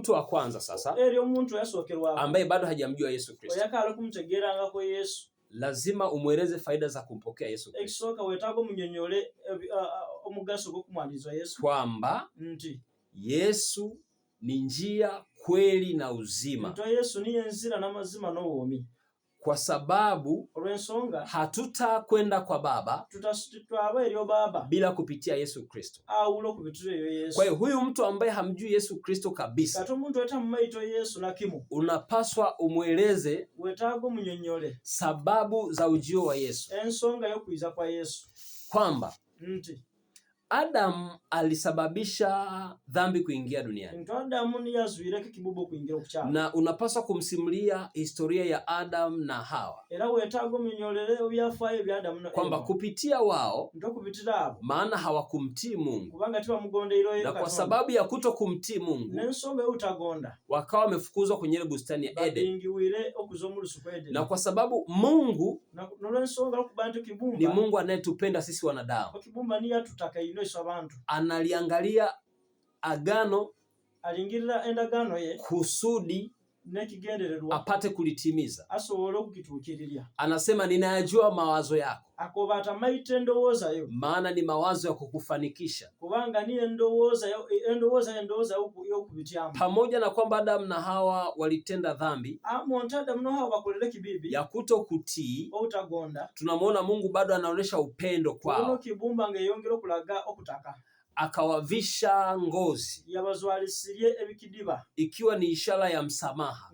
mtu wa kwanza sasa ambaye bado hajamjua Yesu Kristo, lazima umweleze faida za kumpokea Yesu Kristo, kwamba Yesu ni njia, kweli na uzima, kwa sababu hatutakwenda kwa Baba bila kupitia Yesu Kristo. Kwa hiyo huyu mtu ambaye hamjui Yesu Kristo kabisa, unapaswa umweleze sababu za ujio wa Yesu, kwamba Adam alisababisha dhambi kuingia duniani, na unapaswa kumsimulia historia ya Adam na Hawa, kwamba kupitia wao, maana hawakumtii Mungu, na kwa sababu ya kuto kumtii Mungu wakawa wamefukuzwa kwenye ile bustani ya Eden, na kwa sababu Mungu ni Mungu anayetupenda sisi wanadamu, analiangalia agano kusudi apate kulitimiza. Anasema, ninayajua mawazo yako, maana ni mawazo ya kukufanikisha. Pamoja na kwamba Adam na Hawa walitenda dhambi ya kuto kutii, tunamwona Mungu bado anaonyesha upendo kwao, akawavisha ngozi ikiwa ni ishara ya msamaha.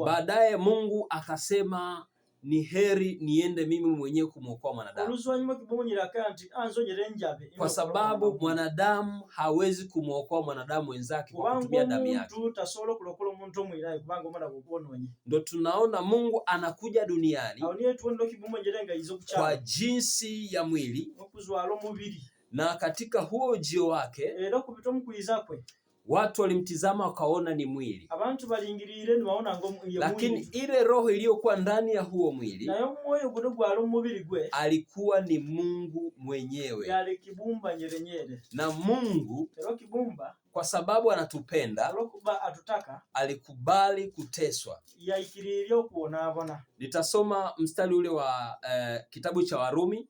Baadaye Mungu akasema, ni heri niende mimi mwenyewe kumwokoa mwanadamu, kwa sababu mwanadamu hawezi kumwokoa mwanadamu wenzake kwa kutumia damu yake. Ndio tunaona Mungu anakuja duniani kwa jinsi ya mwili, na katika huo ujio wake watu walimtizama wakaona ni mwili, lakini ile roho iliyokuwa ndani ya huo mwili alikuwa ni Mungu mwenyewe. Na Mungu kwa sababu anatupenda alikubali kuteswa. Nitasoma mstari ule wa kitabu cha Warumi,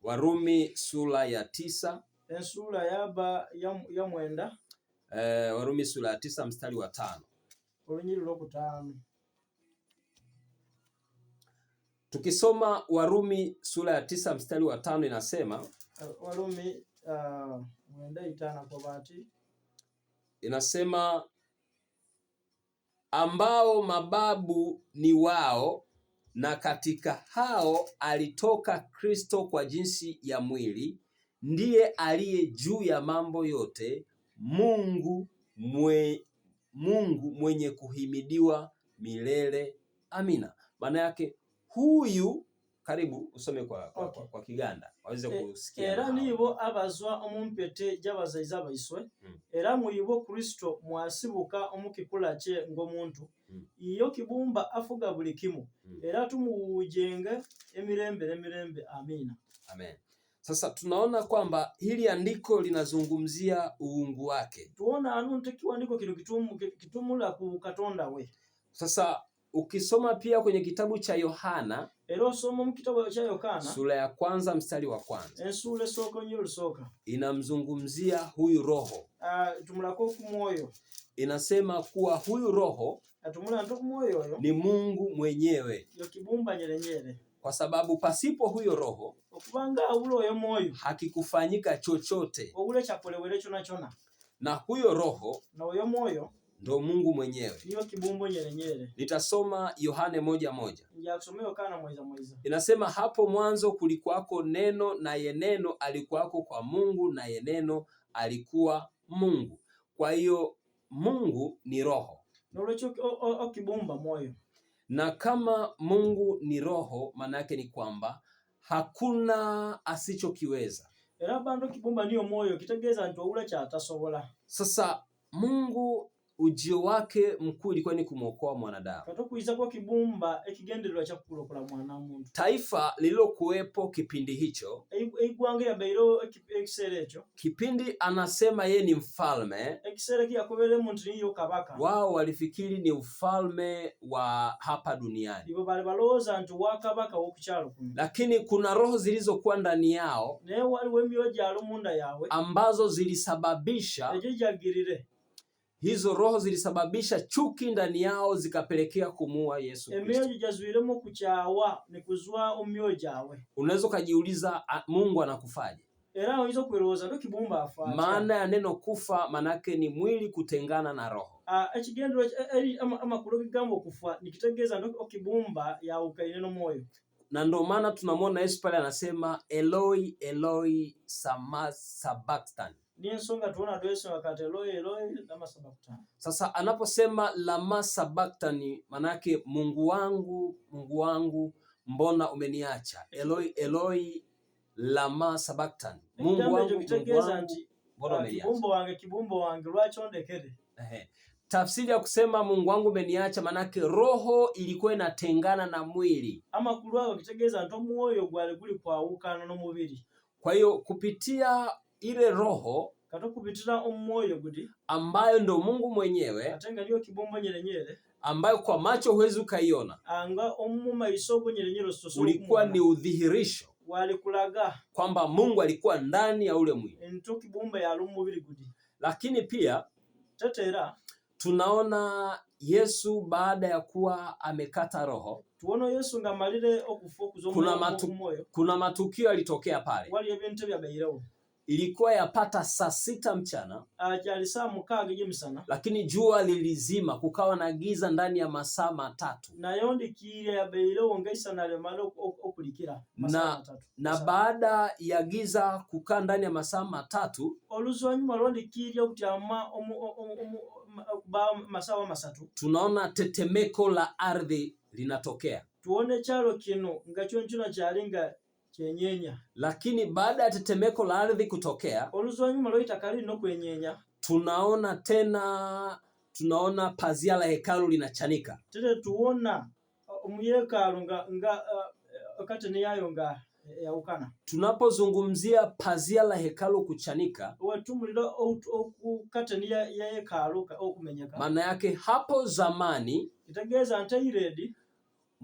Warumi sura ya 9, Warumi sura ya 9 mstari wa 5. Tukisoma Warumi sura ya 9 mstari wa 5 inasema, Warumi mwenda itana kwa bahati, inasema, ambao mababu ni wao, na katika hao alitoka Kristo kwa jinsi ya mwili, ndiye aliye juu ya mambo yote, Mungu mwenye kuhimidiwa milele. Amina. Maana yake huyu, karibu usome kwa Kiganda waweze kusikia. Era nibo abazwa omumpete jabazayiza baiswe, era muyibo Kristo mwasibuka omukikula kye ng'omuntu, iyo kibumba afuga buli kimu, era tumuwujenge emirembe. Amina. Amen. Sasa tunaona kwamba hili andiko linazungumzia uungu wake. Tuona anunte kiwandiko kino kitumula ku Katonda we. Sasa ukisoma pia kwenye kitabu cha Yohana, sura ya 1 mstari wa 1, inamzungumzia huyu roho. Inasema kuwa huyu roho ni Mungu mwenyewe, kwa sababu pasipo huyo roho hakikufanyika chochote, na huyo roho ndo Mungu mwenyewe. Nitasoma Yohane 1:1. Inasema, hapo mwanzo kulikuwako neno, naye neno alikuwako kwa Mungu, naye neno alikuwa Mungu. Kwa hiyo Mungu ni roho. Na kama Mungu ni roho, maana yake ni kwamba hakuna asichokiweza. Era bantu kibumba niyo moyo, kitegeza nti oula kyatasobola. Sasa Mungu ujio wake mkuu ilikuwa ni kumwokoa mwanadamu. Taifa lililokuwepo kipindi hicho, kipindi anasema yeye ni mfalme, wao walifikiri ni ufalme wa hapa duniani. Lakini kuna roho zilizokuwa ndani yao ambazo zilisababisha, hizo roho zilisababisha chuki ndani yao zikapelekea kumuua Yesu Kristo. Unaweza kujiuliza Mungu anakufaje? Maana ya neno kufa manake ni mwili kutengana na roho. Na ndio maana tunamwona Yesu pale anasema Eloi Eloi sabachthani. Sasa anaposema lama sabachthani manake Mungu wangu mbona umeniacha? Eloi Eloi lama sabachthani. Mungu wangu mbona umeniacha? Kibumbo wange lwaki ondekere. Tafsiri ya kusema Mungu wangu umeniacha manake roho ilikuwa inatengana na mwili. Kwa hiyo kupitia ile roho ambayo ndo Mungu mwenyewe, ambayo kwa macho huwezi ukaiona, ulikuwa ni udhihirisho kwamba Mungu alikuwa ndani ya ule mwili. Lakini pia tunaona Yesu baada ya kuwa amekata roho, kuna matukio yalitokea pale. Ilikuwa yapata saa 6 mchana, lakini jua lilizima, kukawa na giza ndani ya masaa 3. Na baada ya giza kukaa ndani ya masaa 3, tunaona tetemeko la ardhi linatokea. Lakini baada ya tetemeko la ardhi kutokea, tunaona pazia la hekalu linachanika. Tunapozungumzia pazia la hekalu kuchanika, maana yake hapo zamani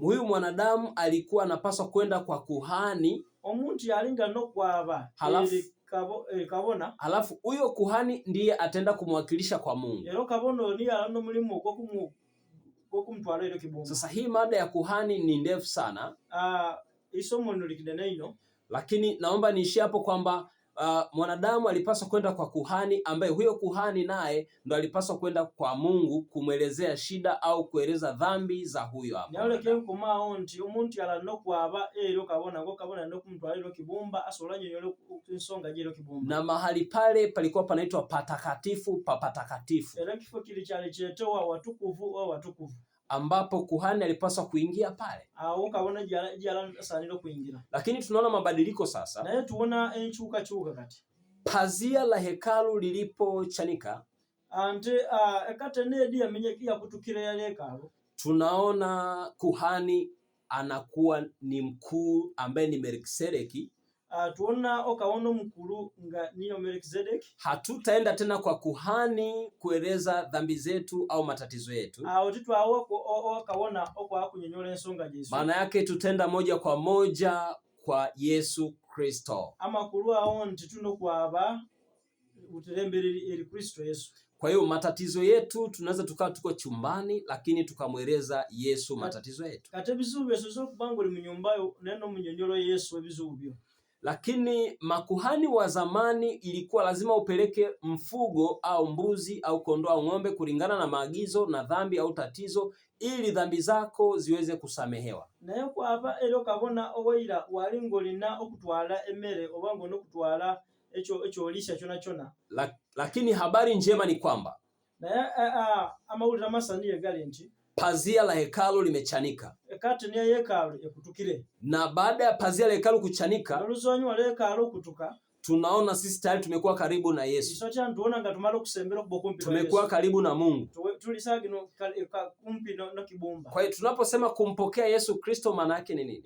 huyu mwanadamu alikuwa anapaswa kwenda kwa kuhani, halafu huyo kuhani ndiye atenda kumwakilisha kwa Mungu. Sasa hii mada ya kuhani ni ndefu sana, lakini naomba niishie hapo kwamba mwanadamu alipaswa kwenda kwa kuhani, ambaye huyo kuhani naye ndo alipaswa kwenda kwa Mungu kumwelezea shida au kueleza dhambi za huyo hapo. Na mahali pale palikuwa panaitwa patakatifu pa patakatifu, ambapo kuhani alipaswa kuingia pale. Lakini tunaona mabadiliko sasa. Pazia la hekalu lilipochanika, tunaona kuhani anakuwa ni mkuu ambaye ni Melkisedeki. Hatutaenda tena kwa kuhani kueleza dhambi zetu au matatizo yetu. Maana yake tutenda moja kwa moja kwa Yesu Kristo. Kwa hiyo matatizo yetu tunaweza tukawa tuko chumbani, lakini tukamweleza Yesu matatizo yetu. Lakini makuhani wa zamani ilikuwa lazima upeleke mfugo au mbuzi au kondoo au ng'ombe kulingana na maagizo na dhambi au tatizo, ili dhambi zako ziweze kusamehewa. Lakini habari njema ni kwamba pazia la hekalu limechanika. Na baada ya pazia la hekalu kuchanika, tunaona sisi tayari tumekuwa karibu na Yesu. Tumekuwa karibu na Mungu. Kwa hiyo tunaposema kumpokea Yesu Kristo, maana yake ni nini?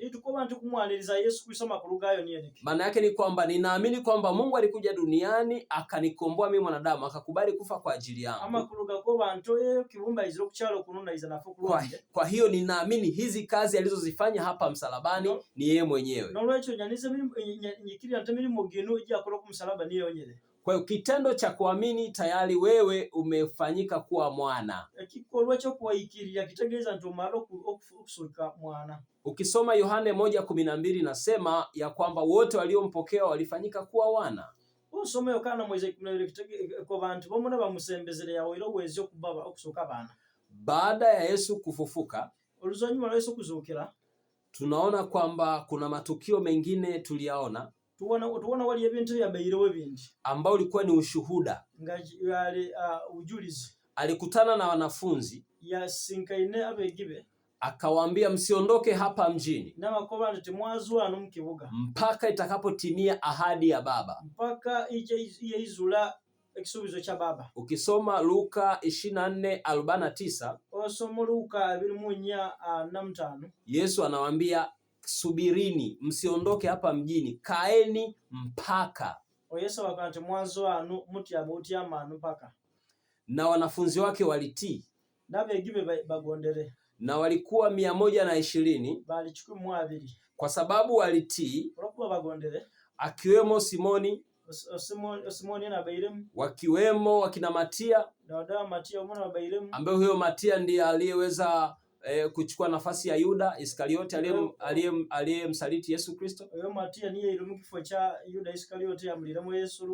Maana yake ni kwamba ninaamini kwamba Mungu alikuja duniani akanikomboa mimi mwanadamu, akakubali kufa kwa ajili yangu. Kwa hiyo ninaamini hizi kazi alizozifanya hapa msalabani ni yeye mwenyewe. Kwa hiyo kitendo cha kuamini tayari wewe umefanyika kuwa mwana. Ukisoma Yohane 1:12 nasema ya kwamba wote waliompokea walifanyika kuwa wana. Baada ya Yesu kufufuka, tunaona kwamba kuna matukio mengine tuliyaona tuona wali ebintu byabayirewo bindi ambao ulikuwa ni ushuhuda. Ngali ujulizi. Alikutana na wanafunzi yasinkaine abegibe, akawaambia msiondoke hapa mjini n'abakoba timwazu anu mukibuga mpaka itakapotimia ahadi ya Baba, mpaka yeizula ekisubizo cha Baba. Ukisoma Luka 24:49, osoma Luka 24:45, Yesu anawaambia subirini, msiondoke hapa mjini, kaeni mpaka. Yesu wakati mwanzo anu mutia manu mpaka. Na wanafunzi wake walitii. Nabegibe bagondere. Na walikuwa 120. Balichukua 200. Kwa sababu walitii, walikuwa bagondere, akiwemo Simoni, na Bairemu, wakiwemo wakina Matia, na Matia mwana wa Bairemu, ambaye huyo Matia ndiye aliyeweza kuchukua nafasi ya Yuda Iskariote aliyemsaliti Yesu Kristo.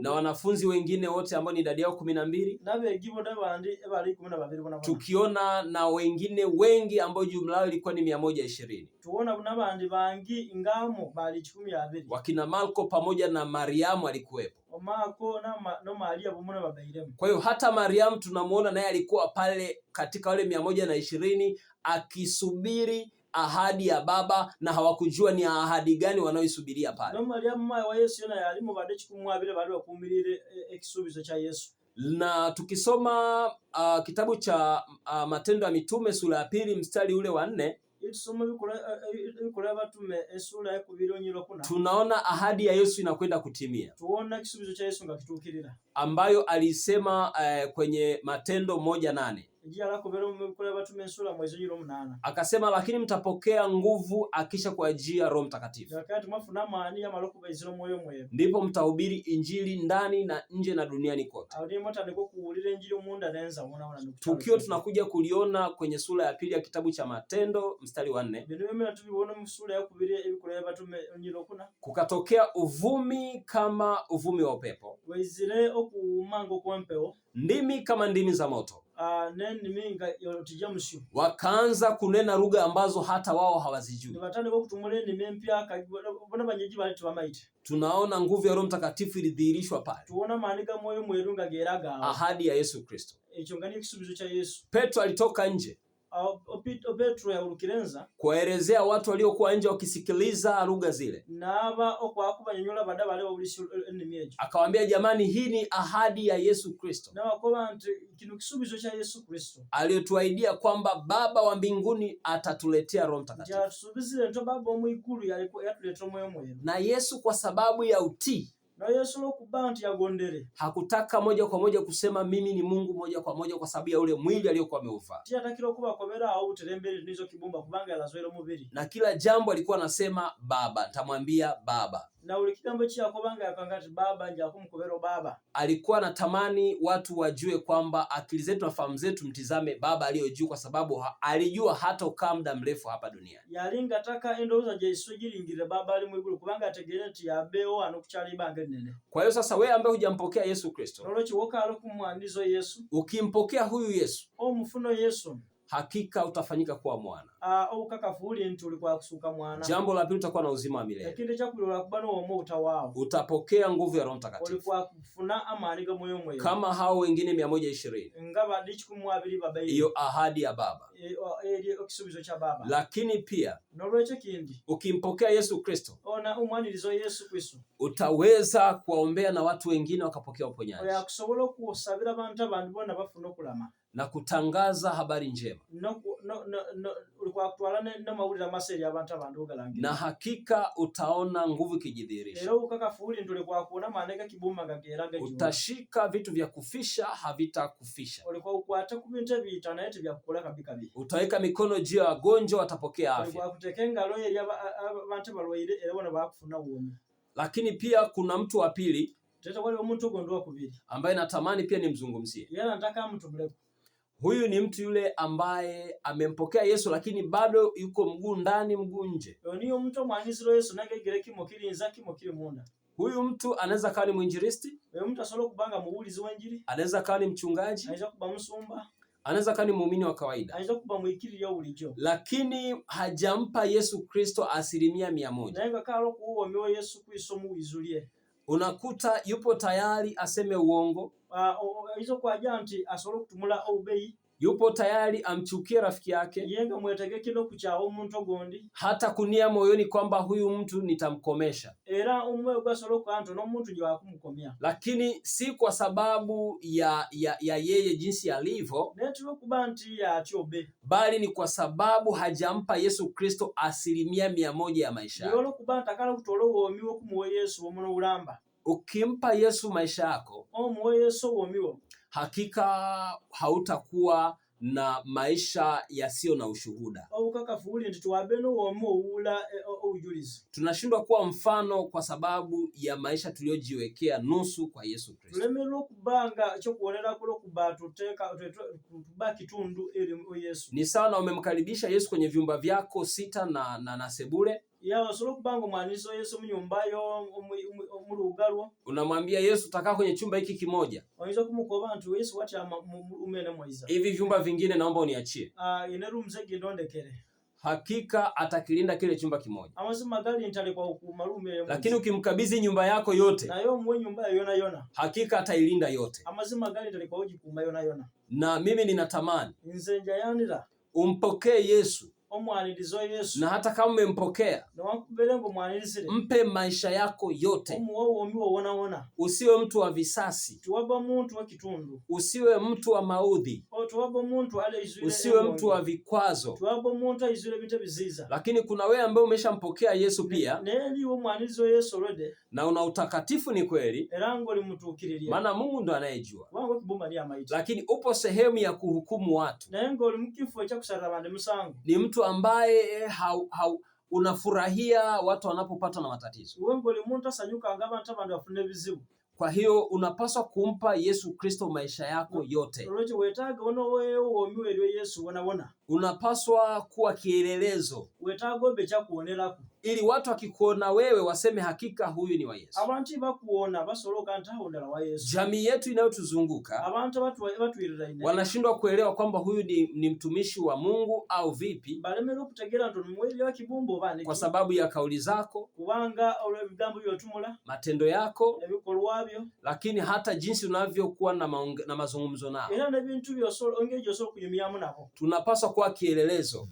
Na wanafunzi wengine wote ambao ni idadi yao 12. Tukiona na wengine wengi ambao jumla yao ilikuwa ni 120. Wakina Marko pamoja na Mariamu alikuwepo. Kwa hiyo hata Mariamu tunamuona naye alikuwa pale katika wale 120 akisubiri ahadi ya Baba, na hawakujua ni ahadi gani wanaoisubiria pale. Na tukisoma kitabu cha Matendo ya Mitume sura ya 2 mstari ule wa 4, tunaona ahadi ya Yesu inakwenda kutimia, ambayo alisema kwenye Matendo 1:8. Akasema, lakini mtapokea nguvu akisha kuajia Roho Mtakatifu, ndipo mtahubiri injili ndani na nje na duniani kote. Tukio tunakuja kuliona kwenye sura ya 2 ya kitabu cha Matendo mstari wa 4. Kukatokea uvumi kama uvumi wa upepo, ndimi kama ndimi za moto, wakaanza kunena lugha ambazo hata wao hawazijui. Tunaona nguvu ya Roho Mtakatifu ilidhihirishwa pale, ahadi ya Yesu Kristo. Petro alitoka nje kuwaelezea watu waliokuwa nje wakisikiliza lugha zile. Akawaambia, jamani, hii ni ahadi ya Yesu Kristo aliyotuahidia kwamba Baba wa mbinguni atatuletea Roho Mtakatifu. Na Yesu kwa sababu ya utii, hakutaka moja kwa moja kusema mimi ni Mungu moja kwa moja, kwa sababu ya ule mwili aliyokuwa ameuvaa. Na kila jambo alikuwa anasema Baba, nitamwambia Baba. Alikuwa anatamani watu wajue kwamba akili zetu na fahamu zetu mtizame Baba aliye juu, kwa sababu alijua hata ukaa muda mrefu hapa duniani. Kwa hiyo sasa wewe ambaye hujampokea Yesu Kristo, ukimpokea huyu Yesu, hakika utafanyika kuwa mwana. Jambo la pili, utakuwa na uzima wa milele. Utapokea nguvu ya Roho Mtakatifu kama hao wengine 120. Hiyo ahadi ya Baba. Lakini pia ukimpokea Yesu Kristo, utaweza kuwaombea na watu wengine wakapokea uponyaji na kutangaza habari njema. Na hakika utaona nguvu ikijidhihirisha. Utashika vitu vya kufisha, havitakufisha. Utaweka mikono juu ya wagonjwa, watapokea afya. Lakini pia kuna mtu wa pili ambaye natamani pia nimzungumzie. Huyu ni mtu yule ambaye amempokea Yesu lakini bado yuko mguu ndani mguu nje. Huyu mtu anaweza kuwa ni mwinjilisti, anaweza kuwa ni mchungaji, anaweza kuwa ni muumini wa kawaida, lakini hajampa Yesu Kristo 100%. Unakuta yupo tayari aseme uongo, yupo tayari amchukie rafiki yake, hata kunia moyoni kwamba huyu mtu nitamkomesha. Lakini si kwa sababu ya yeye jinsi alivyo, bali ni kwa sababu hajampa Yesu Kristo 100% ya maisha yake. Ukimpa Yesu maisha yako, hakika hautakuwa na maisha yasiyo na ushuhuda. Tunashindwa kuwa mfano kwa sababu ya maisha tuliyojiwekea nusu kwa Yesu Kristo. Ni sawa na umemkaribisha Yesu kwenye vyumba vyako 6 na sebule. Unamwambia Yesu, utakaa kwenye chumba hiki kimoja. Hivi vyumba vingine naomba uniachie. Hakika atakilinda kile chumba kimoja. Lakini ukimkabidhi nyumba yako yote, hakika atailinda yote. Na mimi ninatamani umpokee Yesu. Na hata kama umempokea, mpe maisha yako yote. Usiwe mtu wa visasi, usiwe mtu wa maudhi, usiwe mtu wa vikwazo. Lakini kuna wewe ambaye umeshampokea Yesu pia, na una utakatifu, ni kweli, maana Mungu ndo anayejua. Lakini upo sehemu ya kuhukumu watu. Ni mtu ambaye unafurahia watu wanapopata na matatizo. Kwa hiyo unapaswa kumpa Yesu Kristo maisha yako yote. Unapaswa kuwa kielelezo, ili watu wakikuona wewe waseme hakika huyu ni wa Yesu. Jamii yetu inayotuzunguka wanashindwa kuelewa kwamba huyu ni mtumishi wa Mungu au vipi, kwa sababu ya kauli zako, matendo yako, lakini hata jinsi unavyokuwa na mazungumzo nao. Tunapaswa kuwa kielelezo.